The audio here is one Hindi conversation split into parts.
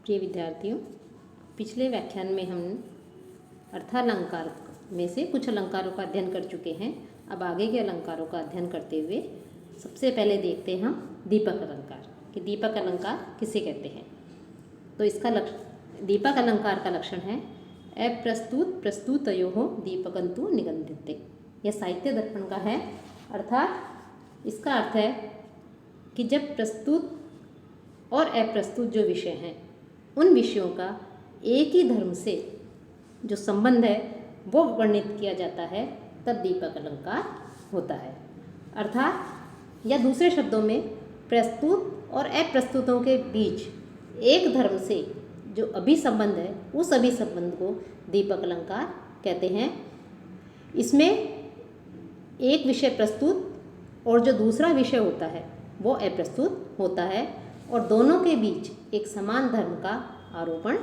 प्रिय विद्यार्थियों, पिछले व्याख्यान में हम अर्थालंकार में से कुछ अलंकारों का अध्ययन कर चुके हैं। अब आगे के अलंकारों का अध्ययन करते हुए सबसे पहले देखते हैं हम दीपक अलंकार कि दीपक अलंकार किसे कहते हैं। तो इसका दीपक अलंकार का लक्षण है अप्रस्तुत प्रस्तुतयोः दीपकंतु निगंधिते। यह साहित्य दर्पण का है, अर्थात इसका अर्थ है कि जब प्रस्तुत और अप्रस्तुत जो विषय हैं उन विषयों का एक ही धर्म से जो संबंध है वो वर्णित किया जाता है, तब दीपक अलंकार होता है। अर्थात या दूसरे शब्दों में प्रस्तुत और अप्रस्तुतों के बीच एक धर्म से जो अभिसंबंध है उस अभिसंबंध को दीपक अलंकार कहते हैं। इसमें एक विषय प्रस्तुत और जो दूसरा विषय होता है वो अप्रस्तुत होता है और दोनों के बीच एक समान धर्म का आरोपण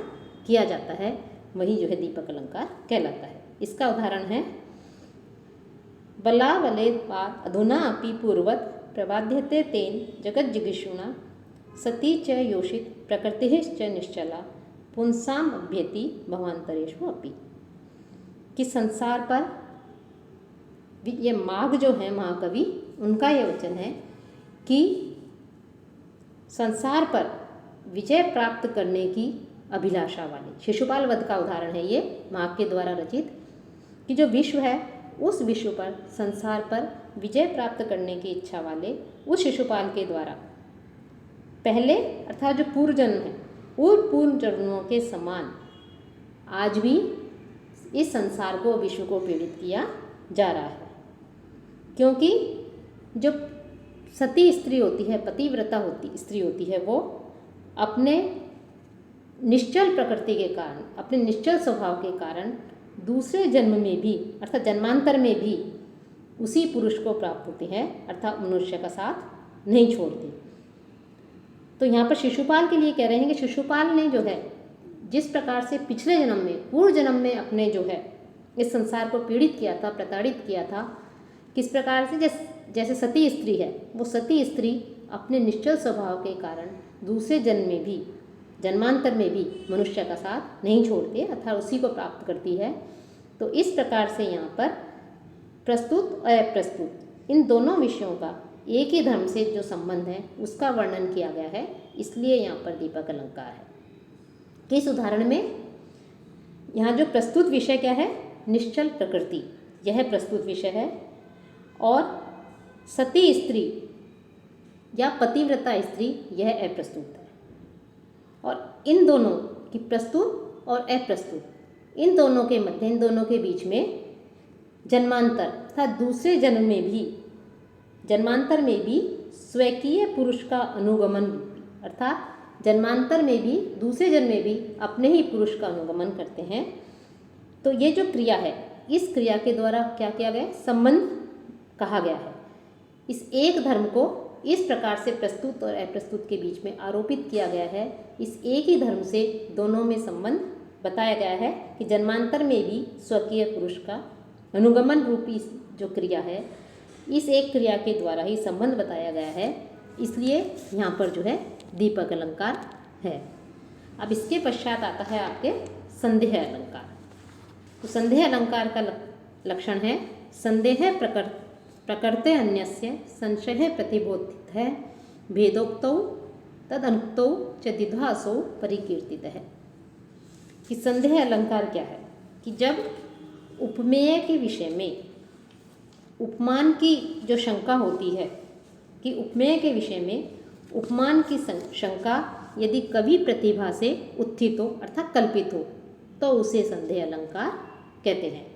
किया जाता है, वही जो है दीपक अलंकार कहलाता है। इसका उदाहरण है बलावलेपाद अधुना अपि पूर्वत प्रबाध्यते तेन जगज्जिगीषुणा सती च योषित प्रकृतिश्च निश्चला पुंसाम अभ्येति भवांतरेषु अपि। कि संसार पर ये माघ जो है महाकवि, उनका ये वचन है कि संसार पर विजय प्राप्त करने की अभिलाषा वाले, शिशुपाल वध का उदाहरण है ये माघ के द्वारा रचित, कि जो विश्व है उस विश्व पर, संसार पर विजय प्राप्त करने की इच्छा वाले उस शिशुपाल के द्वारा पहले अर्थात जो पूर्व जन्म है और पूर्व जन्मों के समान आज भी इस संसार को, विश्व को पीड़ित किया जा रहा है। क्योंकि जो सती स्त्री होती है, पतिव्रता स्त्री होती है, वो अपने निश्चल प्रकृति के कारण, अपने निश्चल स्वभाव के कारण दूसरे जन्म में भी अर्थात जन्मांतर में भी उसी पुरुष को प्राप्त होती है, अर्थात मनुष्य का साथ नहीं छोड़ती। तो यहाँ पर शिशुपाल के लिए कह रहे हैं कि शिशुपाल ने जो है जिस प्रकार से पिछले जन्म में, पूर्व जन्म में अपने जो है इस संसार को पीड़ित किया था, प्रताड़ित किया था, किस प्रकार से जैसे सती स्त्री है, वो सती स्त्री अपने निश्चल स्वभाव के कारण दूसरे जन्म में भी, जन्मांतर में भी मनुष्य का साथ नहीं छोड़ती, अर्थात उसी को प्राप्त करती है। तो इस प्रकार से यहाँ पर प्रस्तुत और अप्रस्तुत इन दोनों विषयों का एक ही धर्म से जो संबंध है उसका वर्णन किया गया है, इसलिए यहाँ पर दीपक अलंकार है। किस उदाहरण में यहाँ जो प्रस्तुत विषय क्या है, निश्चल प्रकृति, यह प्रस्तुत विषय है, और सती स्त्री या पतिव्रता स्त्री यह अप्रस्तुत है। और इन दोनों की प्रस्तुत और अप्रस्तुत इन दोनों के मध्य, इन दोनों के बीच में जन्मांतर अर्थात दूसरे जन्म में भी, जन्मांतर में भी स्वकीय पुरुष का अनुगमन, अर्थात जन्मांतर में भी, दूसरे जन्म में भी अपने ही पुरुष का अनुगमन करते हैं। तो ये जो क्रिया है, इस क्रिया के द्वारा क्या किया गया, संबंध कहा गया है। इस एक धर्म को इस प्रकार से प्रस्तुत और अप्रस्तुत के बीच में आरोपित किया गया है। इस एक ही धर्म से दोनों में संबंध बताया गया है कि जन्मांतर में भी स्वकीय पुरुष का अनुगमन रूपी जो क्रिया है, इस एक क्रिया के द्वारा ही संबंध बताया गया है, इसलिए यहाँ पर जो है दीपक अलंकार है। अब इसके पश्चात आता है आपके संदेह अलंकार। तो संदेह अलंकार का लक्षण है संदेह प्रकृते अन्यस्य संशय प्रतिबोधित है भेदोक्तौ तदनुक्तौ च द्विधासौ परिकीर्तित है। कि संदेह अलंकार क्या है, कि जब उपमेय के विषय में उपमान की जो शंका होती है, कि उपमेय के विषय में उपमान की शंका यदि कवि प्रतिभा से उत्थित हो अर्थात कल्पित हो, तो उसे संदेह अलंकार कहते हैं।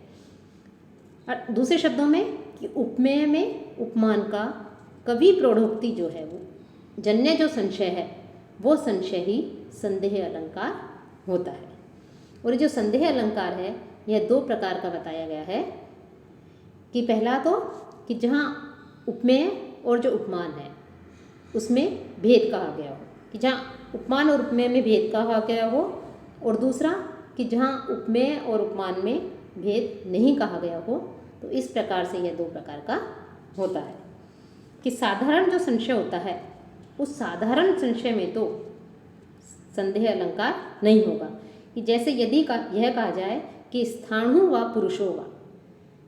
और दूसरे शब्दों में कि उपमेय में उपमान का कवि प्रौढ़ोक्ति जो है, वो जन्य जो संशय है, वो संशय ही संदेह अलंकार होता है। और ये जो संदेह अलंकार है यह दो प्रकार का बताया गया है। कि पहला तो कि जहाँ उपमेय और जो उपमान है उसमें भेद कहा गया हो, कि जहाँ उपमान और उपमेय में भेद कहा गया हो, और दूसरा कि जहाँ उपमेय और उपमान में भेद नहीं कहा गया हो। तो इस प्रकार से यह दो प्रकार का होता है। कि साधारण जो संशय होता है, उस साधारण संशय में तो संदेह अलंकार नहीं होगा। कि जैसे यदि यह कहा जाए कि स्थाणु व पुरुषो वा,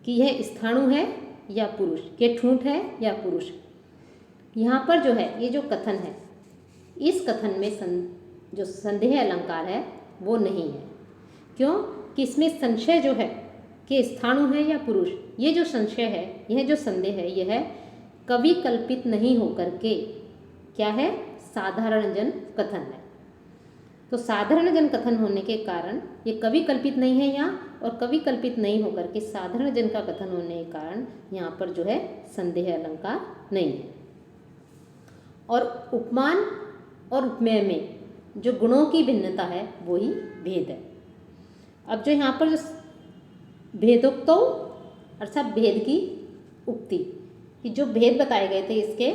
कि यह स्थाणु है या पुरुष, ये ठूंठ है या पुरुष। यहाँ पर जो है ये जो कथन है, इस कथन में जो संदेह अलंकार है वो नहीं है। क्यों? कि इसमें संशय जो है कि स्थाणु है या पुरुष, ये जो संशय है, यह जो संदेह है, यह कवि कल्पित नहीं होकर के क्या है, साधारण जन कथन है। तो साधारण जन कथन होने के कारण ये कवि कल्पित नहीं है यहाँ, और कवि कल्पित नहीं होकर के साधारण जन का कथन होने के कारण यहाँ पर जो है संदेह अलंकार नहीं है। और उपमान और उपमेय में जो गुणों की भिन्नता है वो ही भेद है। अब जो यहाँ पर जो भेदोक्तो अर्थात भेद की उक्ति, कि जो भेद बताए गए थे इसके,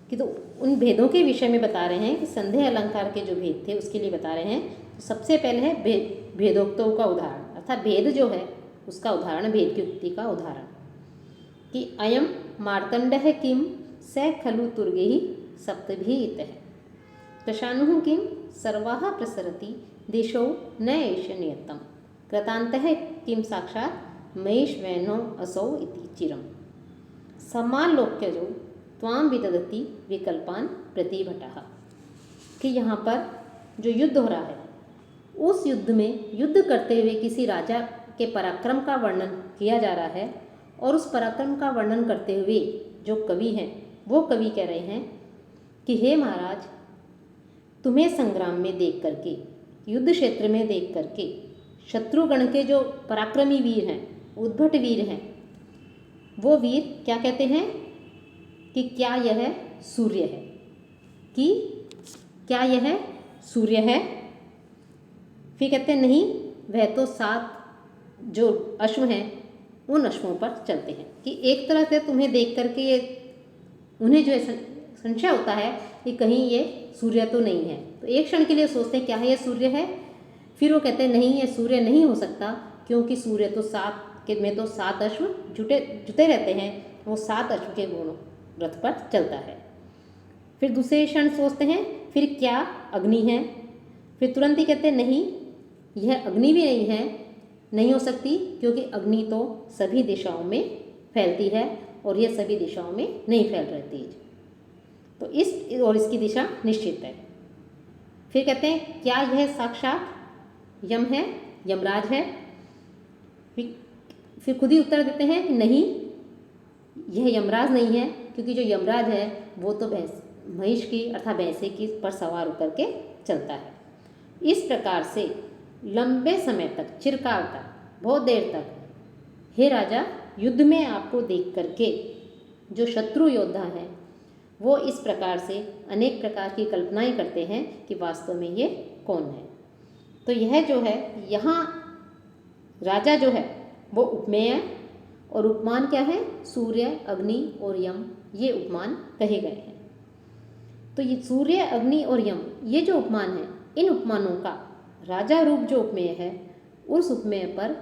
कि तो उन भेदों के विषय में बता रहे हैं कि संदेह अलंकार के जो भेद थे उसके लिए बता रहे हैं। तो सबसे पहले है भेदोक्तों का उदाहरण, अर्थात भेद जो है उसका उदाहरण, भेद की उक्ति का उदाहरण, कि अयम मार्तंडः किम स खलु तुर्गैः सप्तभिः प्रशानुः किम सर्वाः प्रसरति देशौ न एष नियतम् कृतान्तः किम साक्षात् महेश्वनो असौ इति चिरम् समालोक्यजो त्वाम विदधति विकल्पान प्रतिभटः। कि यहाँ पर जो युद्ध हो रहा है, उस युद्ध में युद्ध करते हुए किसी राजा के पराक्रम का वर्णन किया जा रहा है, और उस पराक्रम का वर्णन करते हुए जो कवि हैं वो कवि कह रहे हैं कि हे महाराज, तुम्हें संग्राम में देख करके, युद्ध क्षेत्र में देख करके शत्रुगण के जो पराक्रमी वीर हैं, उद्भट वीर हैं, वो वीर क्या कहते हैं कि क्या यह सूर्य है, कि क्या यह सूर्य है। फिर कहते हैं नहीं, वह तो 7 जो अश्व हैं उन अश्वों पर चलते हैं। कि एक तरह से तुम्हें देख करके ये उन्हें जो संशय होता है कि कहीं ये सूर्य तो नहीं है, तो एक क्षण के लिए सोचते हैं क्या ये सूर्य है। फिर वो कहते हैं नहीं, ये सूर्य नहीं हो सकता, क्योंकि सूर्य तो 7 अश्व जुटे रहते हैं, वो 7 अश्व के घोड़ों रथ पर चलता है। फिर दूसरे क्षण सोचते हैं फिर क्या अग्नि है। फिर तुरंत ही कहते हैं नहीं, यह अग्नि भी नहीं है, नहीं हो सकती, क्योंकि अग्नि तो सभी दिशाओं में फैलती है और यह सभी दिशाओं में नहीं फैल रहती, तो इसकी दिशा निश्चित है। फिर कहते हैं क्या यह साक्षात यम है, यमराज है। फिर खुद ही उत्तर देते हैं कि नहीं, यह यमराज नहीं है, क्योंकि जो यमराज है वो तो महिष की अर्थात भैंसे की पर सवार होकर के चलता है। इस प्रकार से लंबे समय तक, चिरकाल तक, बहुत देर तक, हे राजा, युद्ध में आपको देख करके जो शत्रु योद्धा हैं वो इस प्रकार से अनेक प्रकार की कल्पनाएं करते हैं कि वास्तव में ये कौन है। तो यह जो है यहाँ राजा जो है वो उपमेय है, और उपमान क्या है, सूर्य, अग्नि और यम, ये उपमान कहे गए हैं। तो ये सूर्य, अग्नि और यम, ये जो उपमान है, इन उपमानों का राजा रूप जो उपमेय है, उस उपमेय पर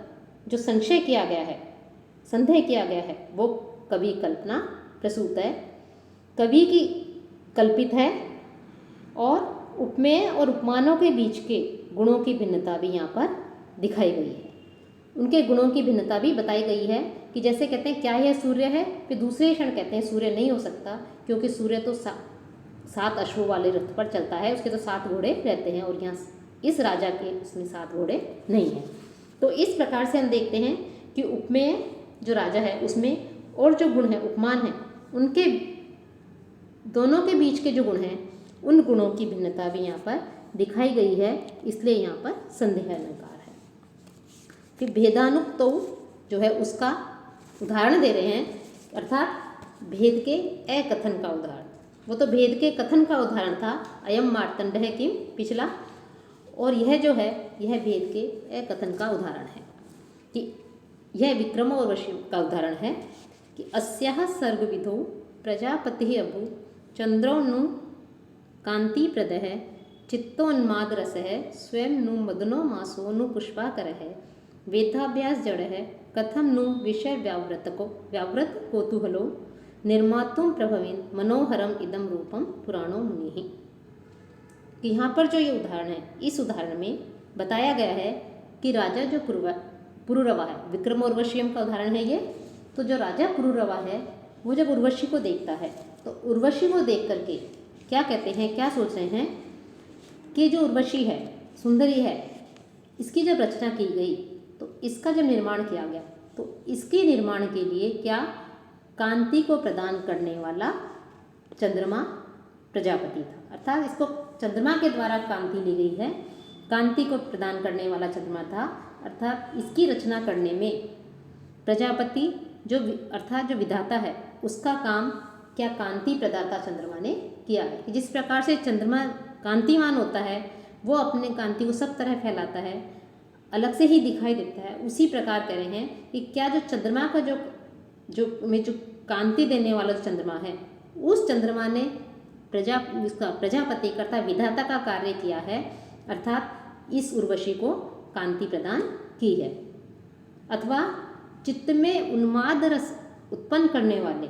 जो संशय किया गया है, संदेह किया गया है, वो कवि कल्पना प्रसूत है, कवि की कल्पित है। और उपमेय और उपमानों के बीच के गुणों की भिन्नता भी यहाँ पर दिखाई गई है, उनके गुणों की भिन्नता भी बताई गई है। कि जैसे कहते हैं क्या यह सूर्य है, फिर दूसरे क्षण कहते हैं सूर्य नहीं हो सकता, क्योंकि सूर्य तो 7 अश्वों वाले रथ पर चलता है, उसके तो 7 घोड़े रहते हैं, और यहाँ इस राजा के उसमें 7 घोड़े नहीं हैं। तो इस प्रकार से हम देखते हैं कि उपमेय जो राजा है उसमें, और जो गुण है उपमान है, उनके दोनों के बीच के जो गुण हैं, उन गुणों की भिन्नता भी यहाँ पर दिखाई गई है, इसलिए यहाँ पर संदेह अलंकार है। फिर भेदानुक्तो जो है उसका उदाहरण दे रहे हैं, अर्थात भेद के अकथन का उदाहरण। वो तो भेद के कथन का उदाहरण था, अयम मार्तंडः किम, पिछला, और यह जो है यह भेद के अकथन का उदाहरण है। कि यह विक्रम और वशी का उदाहरण है कि अस्याः सर्गविधौ प्रजापतिः अभूत् चंद्रो नु कांतिप्रदः चित्तोन्मादरसः स्वयं नु मदनो मासो नु पुष्पाकरः वेदाभ्यास जड़ः कथम नु विषय व्यावृत कौतूहलो निर्मातुं प्रभवेन मनोहरम इदम रूपम पुराणो मुनिः। कि यहाँ पर जो ये उदाहरण है, इस उदाहरण में बताया गया है कि राजा जो पुरुरवा है, विक्रम और उर्वशीयम का उदाहरण है ये। तो जो राजा पुरुरवा है वो जब उर्वशी को देखता है तो उर्वशी को देख करके क्या कहते हैं, क्या सोच रहे हैं कि जो उर्वशी है, सुंदरी है, इसकी जब रचना की गई तो इसका जब निर्माण किया गया तो इसके निर्माण के लिए क्या कांति को प्रदान करने वाला चंद्रमा प्रजापति था, अर्थात इसको चंद्रमा के द्वारा कांति ली गई है, कांति को प्रदान करने वाला चंद्रमा था। अर्थात इसकी रचना करने में प्रजापति जो अर्थात जो विधाता है उसका काम क्या कांति प्रदाता चंद्रमा ने किया है। कि जिस प्रकार से चंद्रमा कांतिमान होता है वो अपने कांति को सब तरह फैलाता है, अलग से ही दिखाई देता है, उसी प्रकार कह रहे हैं कि क्या जो चंद्रमा का जो कांति देने वाला जो चंद्रमा है उस चंद्रमा ने प्रजापति करता विधाता का कार्य किया है, अर्थात इस उर्वशी को कांति प्रदान की है। अथवा चित्त में उन्माद रस उत्पन्न करने वाले,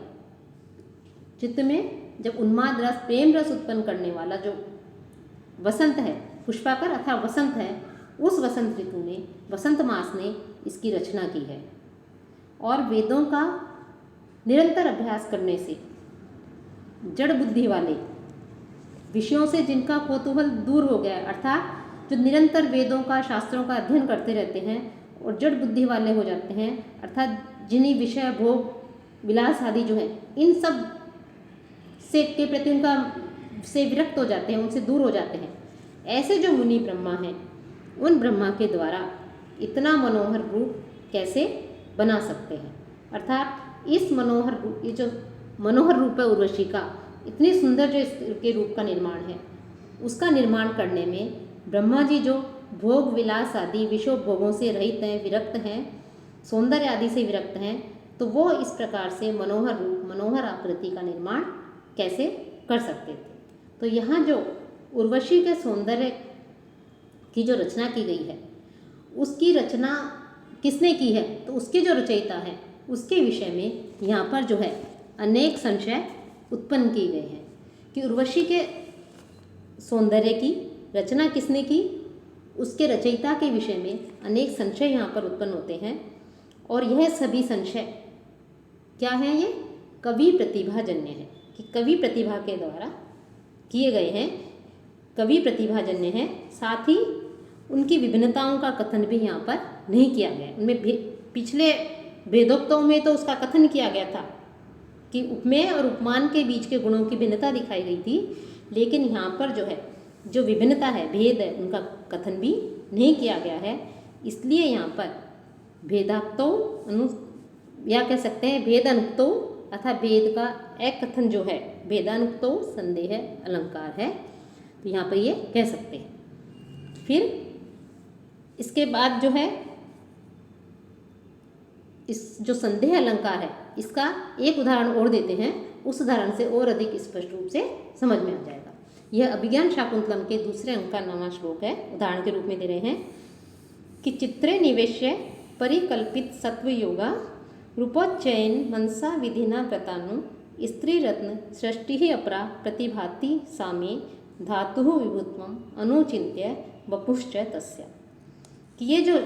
चित्त में जब उन्माद रस प्रेम रस उत्पन्न करने वाला जो वसंत है, पुष्पाकर अथवा वसंत है, उस वसंत ऋतु में, वसंत मास ने इसकी रचना की है। और वेदों का निरंतर अभ्यास करने से जड़ बुद्धि वाले विषयों से जिनका कौतूहल दूर हो गया, अर्थात जो निरंतर वेदों का शास्त्रों का अध्ययन करते रहते हैं और जड़ बुद्धि वाले हो जाते हैं, अर्थात जिन्हीं विषय भोग विलास आदि जो है इन सब से के प्रति उनका से विरक्त हो जाते हैं, उनसे दूर हो जाते हैं, ऐसे जो मुनि ब्रह्मा हैं उन ब्रह्मा के द्वारा इतना मनोहर रूप कैसे बना सकते हैं। अर्थात इस मनोहर रूप, ये जो मनोहर रूप है उर्वशी का, इतनी सुंदर जो इसके रूप का निर्माण है, उसका निर्माण करने में ब्रह्मा जी जो भोग विलास आदि विषय भोगों से रहित हैं, विरक्त हैं, सौंदर्य आदि से विरक्त हैं, तो वो इस प्रकार से मनोहर रूप, मनोहर आकृति का निर्माण कैसे कर सकते थे। तो यहाँ जो उर्वशी के सौंदर्य की जो रचना की गई है, उसकी रचना किसने की है, तो उसके जो रचयिता है उसके विषय में यहाँ पर जो है अनेक संशय उत्पन्न किए गए हैं कि उर्वशी के सौंदर्य की रचना किसने की, उसके रचयिता के विषय में अनेक संशय यहाँ पर उत्पन्न होते हैं। और यह सभी संशय क्या है, ये कवि प्रतिभाजन्य है, कि कवि प्रतिभा के द्वारा किए गए हैं, कवि प्रतिभाजन्य है। साथ ही उनकी विभिन्नताओं का कथन भी यहाँ पर नहीं किया गया। उनमें पिछले वेदोक्तों में तो उसका कथन किया गया था कि उपमेय और उपमान के बीच के गुणों की भिन्नता दिखाई गई थी, लेकिन यहाँ पर जो है जो विभिन्नता है, भेद है, उनका कथन भी नहीं किया गया है। इसलिए यहाँ पर भेदाक्तो या कह सकते हैं भेद अनुक्तो अथवा भेद का एक कथन जो है भेदानुक्तो संदेह अलंकार है, तो यहाँ पर ये कह सकते हैं। फिर इसके बाद जो है इस जो संदेह अलंकार है इसका एक उदाहरण और देते हैं, उस उदाहरण से और अधिक स्पष्ट रूप से समझ में आ जाएगा। यह अभिज्ञान शाकुंतलम के दूसरे अंक का 9वां श्लोक है, उदाहरण के रूप में दे रहे हैं कि चित्रे निवेश्य परिकल्पित सत्व योगा रूपोच्चयन मनसा विधिना व्रतानु स्त्री रत्न सृष्टि ही अपरा प्रतिभाति सामे धातु विभुत्वम अनुचिंत्य वपुश्च तस्य। कि ये जो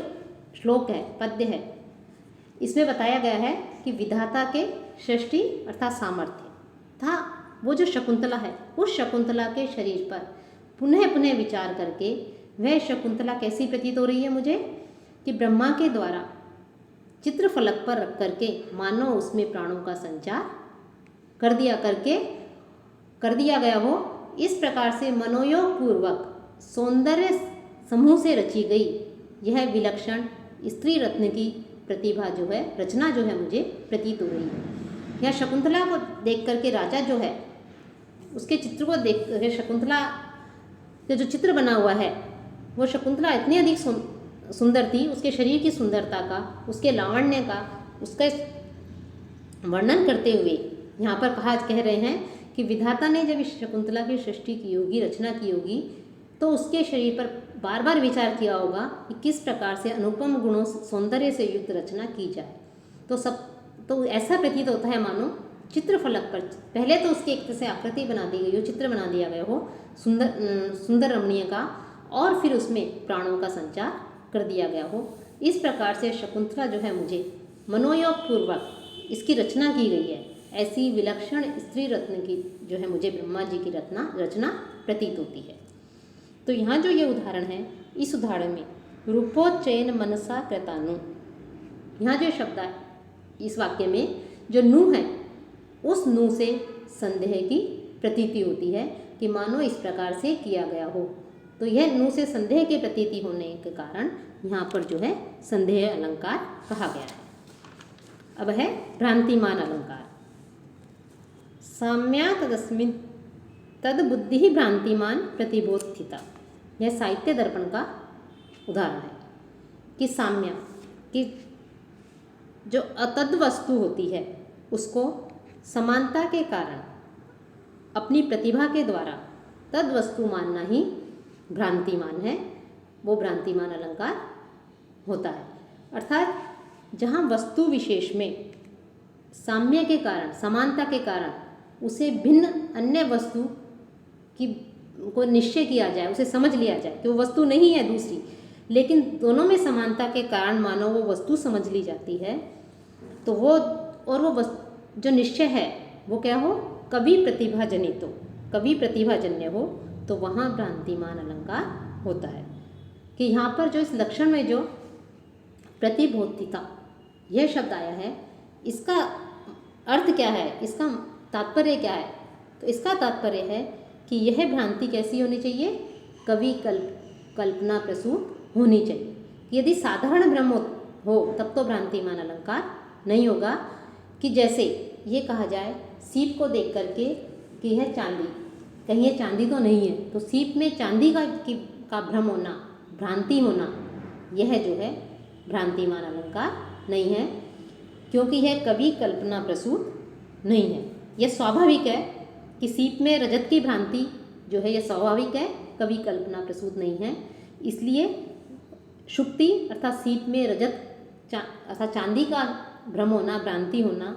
श्लोक है, पद्य है, इसमें बताया गया है कि विधाता के सृष्टि अर्थात सामर्थ्य था वो जो शकुंतला है, उस शकुंतला के शरीर पर पुनः पुनः विचार करके वह शकुंतला कैसी प्रतीत हो रही है मुझे, कि ब्रह्मा के द्वारा चित्र फलक पर रख करके मानो उसमें प्राणों का संचार कर दिया गया हो। इस प्रकार से मनोयोग पूर्वक सौंदर्य समूह से रची गई यह विलक्षण स्त्री रत्न की प्रतिभा जो है, रचना जो है मुझे प्रतीत हो रही है। यह शकुंतला को देख करके राजा जो है उसके चित्र को देख कर शकुंतला का जो चित्र बना हुआ है वो शकुंतला इतनी अधिक सुंदर थी, उसके शरीर की सुंदरता का, उसके लावण्य का, उसका वर्णन करते हुए यहाँ पर कह रहे हैं कि विधाता ने जब इस शकुंतला की सृष्टि की होगी, रचना की होगी, तो उसके शरीर पर बार बार विचार किया होगा कि किस प्रकार से अनुपम गुणों सौंदर्य से युक्त रचना की जाए। तो ऐसा प्रतीत होता है मानो चित्रफलक पर पहले तो उसकी एक तरह से आकृति बना दी गई हो, चित्र बना दिया गया हो सुंदर रमणीय का, और फिर उसमें प्राणों का संचार कर दिया गया हो। इस प्रकार से शकुंतला जो है मुझे मनोयोग पूर्वक इसकी रचना की गई है, ऐसी विलक्षण स्त्री रत्न की जो है मुझे ब्रह्मा जी की रचना प्रतीत होती है। तो यहाँ जो ये उदाहरण है, इस उदाहरण में रूपोच्चयन मनसा कृतानु, यहाँ जो शब्द है इस वाक्य में जो नु है, उस नु से संदेह की प्रतीति होती है कि मानो इस प्रकार से किया गया हो। तो यह नु से संदेह की प्रतीति होने के कारण यहाँ पर जो है संदेह अलंकार कहा गया है। अब है भ्रांतिमान अलंकार। साम्या तदस्मिन् तद बुद्धि भ्रांतिमान प्रतिबोधिता, यह साहित्य दर्पण का उदाहरण है कि साम्या कि जो अतद वस्तु होती है उसको समानता के कारण अपनी प्रतिभा के द्वारा तद वस्तु मानना ही भ्रांतिमान है, वो भ्रांतिमान अलंकार होता है। अर्थात जहाँ वस्तु विशेष में साम्य के कारण, समानता के कारण उसे भिन्न अन्य वस्तु की को निश्चय किया जाए, उसे समझ लिया जाए कि वो वस्तु नहीं है दूसरी, लेकिन दोनों में समानता के कारण मानो वो वस्तु समझ ली जाती है, तो वो और वो जो निश्चय है वो क्या हो, कवि प्रतिभा जनित हो, कवि प्रतिभाजन्य हो, तो वहाँ भ्रांतिमान अलंकार होता है। कि यहाँ पर जो इस लक्षण में जो प्रतिबोधिता यह शब्द आया है, इसका अर्थ क्या है, इसका तात्पर्य क्या है? तो इसका तात्पर्य है कि यह भ्रांति कैसी होनी चाहिए, कवि कल्पना प्रसूत होनी चाहिए। यदि साधारण भ्रम हो तब तो भ्रांतिमान अलंकार नहीं होगा। कि जैसे ये कहा जाए सीप को देख करके कि यह चांदी, कहीं ये चांदी तो नहीं है, तो सीप में चांदी का भ्रम होना, भ्रांति होना, यह जो है भ्रांतिमान अलंकार नहीं है, क्योंकि यह कवि कल्पना प्रसूत नहीं है। यह स्वाभाविक है कि सीप में रजत की भ्रांति जो है यह स्वाभाविक है, कवि कल्पना प्रसूत नहीं है। इसलिए शुक्ति अर्थात सीप में रजत अर्थात चांदी का भ्रम होना, भ्रांति होना,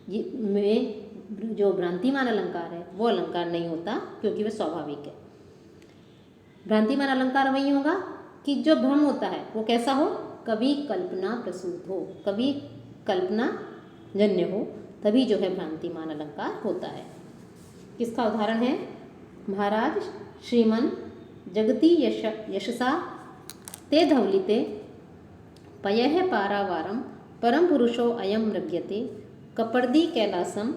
ये में जो भ्रांतिमान अलंकार है वो अलंकार नहीं होता, क्योंकि वह स्वाभाविक है। भ्रांतिमान अलंकार वही होगा कि जो भ्रम होता है वो कैसा हो, कवि कल्पना प्रसूत हो, कवि कल्पना जन्य हो, तभी जो है भ्रांतिमान अलंकार होता है। किसका उदाहरण है, महाराज श्रीमन जगति यशसा ते धवलिते पयः पारावारम परम पुरुषो अयम मृग्यते कपर्दी कैलासम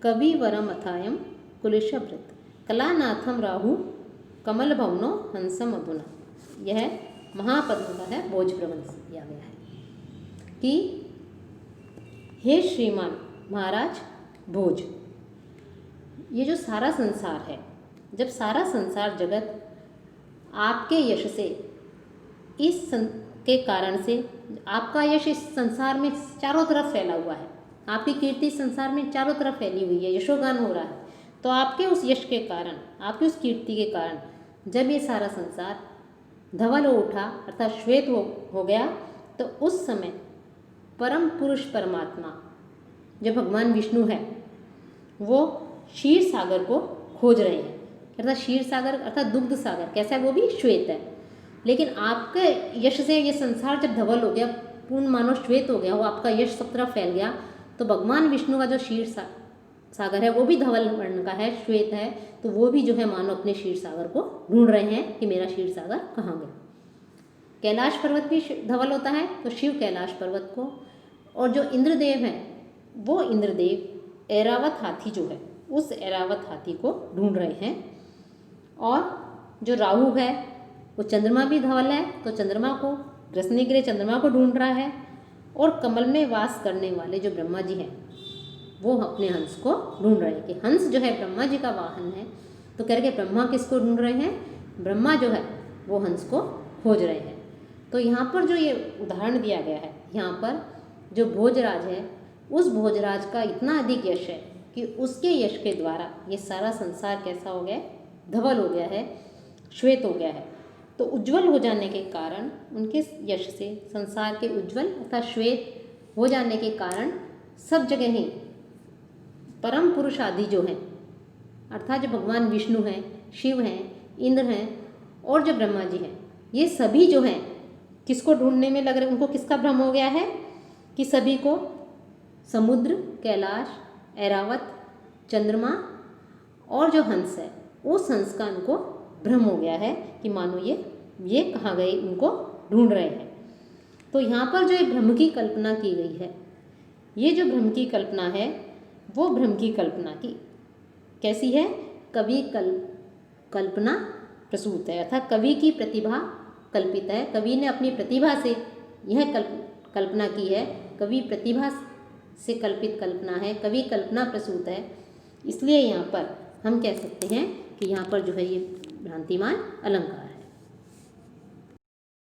कविवरम अथायम कुलिशभृत कलानाथम राहु कमल भवनो हंसम अधुना। यह महापद्म का है, भोज प्रबंध किया गया है कि हे श्रीमान महाराज भोज, ये जो सारा संसार है, जब सारा संसार जगत आपके यश से के कारण से, आपका यश इस संसार में चारों तरफ फैला हुआ है, आपकी कीर्ति संसार में चारों तरफ फैली हुई है, यशोगान हो रहा है, तो आपके उस यश के कारण, आपकी उस कीर्ति के कारण जब ये सारा संसार धवल हो उठा अर्थात श्वेत हो गया, तो उस समय परम पुरुष परमात्मा जो भगवान विष्णु है वो क्षीर सागर को खोज रहे हैं। अर्थात क्षीर सागर अर्थात दुग्ध सागर कैसा है, वो भी श्वेत है, लेकिन आपके यश से ये संसार जब धवल हो गया, पूर्ण मानो श्वेत हो गया, वो आपका यश सब तरफ फैल गया, तो भगवान विष्णु का जो क्षीर सागर है वो भी धवल वर्ण का है, श्वेत है, तो वो भी जो है मानो अपने क्षीर सागर को ढूंढ रहे हैं कि मेरा क्षीर सागर कहाँ गया। कैलाश पर्वत भी धवल होता है, तो शिव कैलाश पर्वत को, और जो इंद्रदेव हैं वो इंद्रदेव ऐरावत हाथी जो है उस ऐरावत हाथी को ढूंढ रहे हैं, और जो राहु है वो चंद्रमा भी धवल है, तो चंद्रमा को ग्रसने के लिए चंद्रमा को ढूंढ रहा है, और कमल में वास करने वाले जो ब्रह्मा जी हैं वो अपने हंस को ढूंढ रहे हैं कि हंस जो है ब्रह्मा जी का वाहन है। तो कह रहे कि ब्रह्मा किसको ढूंढ रहे हैं, ब्रह्मा जो है वो हंस को खोज रहे हैं। तो यहाँ पर जो ये उदाहरण दिया गया है, यहाँ पर जो भोजराज है उस भोजराज का इतना अधिक यश है कि उसके यश के द्वारा ये सारा संसार कैसा हो गया, धवल हो गया है, श्वेत हो गया है। तो उज्जवल हो जाने के कारण, उनके यश से संसार के उज्जवल अर्थात श्वेत हो जाने के कारण सब जगह ही परम पुरुष आदि जो हैं, अर्थात जो भगवान विष्णु हैं, शिव हैं, इंद्र हैं और जो ब्रह्मा जी हैं, ये सभी जो हैं किसको ढूंढने में लग रहे, उनको किसका भ्रम हो गया है कि सभी को समुद्र, कैलाश, ऐरावत, चंद्रमा और जो हंस है उस हंस का उनको भ्रम हो गया है कि मानो ये कहाँ गए, उनको ढूंढ रहे हैं। तो यहाँ पर जो एक भ्रम की कल्पना की गई है, ये जो भ्रम की कल्पना है वो भ्रम की कल्पना की कैसी है, कवि कल्पना प्रसूत है, अर्थात कवि की प्रतिभा कल्पित है। कवि ने अपनी प्रतिभा से यह कल्पना की है, कवि प्रतिभा से कल्पित कल्पना है, कवि कल्पना प्रसूत है। इसलिए यहाँ पर हम कह सकते हैं कि यहाँ पर जो है ये भ्रांतिमान अलंकार है।